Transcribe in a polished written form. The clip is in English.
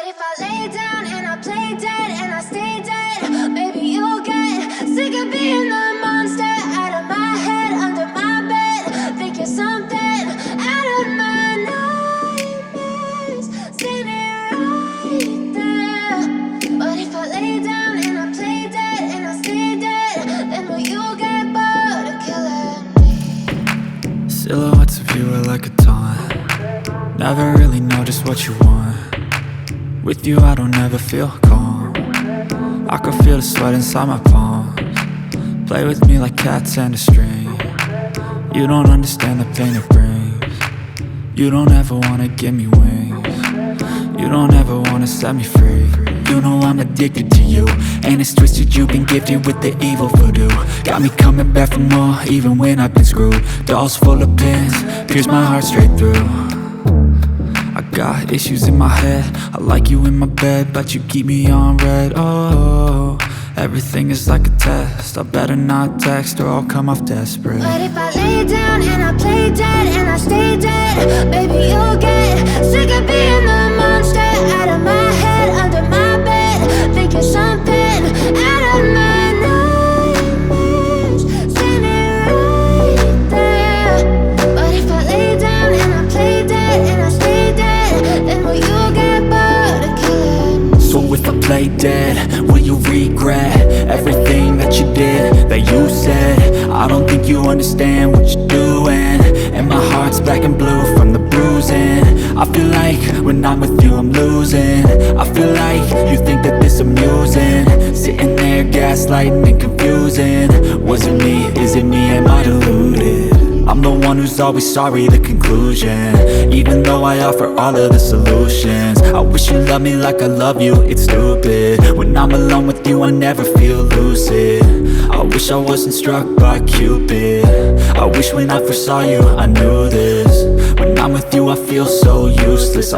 if I lay down and I play dead and I stay dead, maybe you'll get sick of being the monster out of my head, under my bed. Think you're something out of my nightmares, standing right there. But if I lay down and I play dead and I stay dead, then will you get bored of killing me? Silhouettes of you are like a taunt. Never really know just what you want. With you I don't ever feel calm. I can feel the sweat inside my palms. Play with me like cats and a string. You don't understand the pain it brings. You don't ever wanna give me wings. You don't ever wanna set me free. You know I'm addicted to you, and it's twisted, you've been gifted with the evil voodoo. Got me coming back for more, even when I've been screwed. Dolls full of pins, pierce my heart straight through. I got issues in my head, I like you in my bed, but you keep me on red. Oh, everything is like a test, I better not text or I'll come off desperate. But if I lay down and I play dead and I stay dead, baby you'll get sick of being the monster out of my head, under my bed. Think you're something out of my nightmares, standing right there. But if I lay down and I play dead and I stay dead, then will you get bored of killing me? So if I play dead, will you regret everything that you did, that you said? I don't think you understand what you're doing, and my heart's black and blue from the bruising. I feel like when I'm with you I'm losing. I feel like you think that this amusing, sitting there gaslighting and confusing. Was it me? Is it me? Am I deluded? I'm the one who's always sorry, the conclusion. Even though I offer all of the solutions, I wish you loved me like I love you, it's stupid. When I'm alone with you I never feel lucid. I wish I wasn't struck by Cupid. I wish when I first saw you I knew this. When I'm with you I feel so useless, I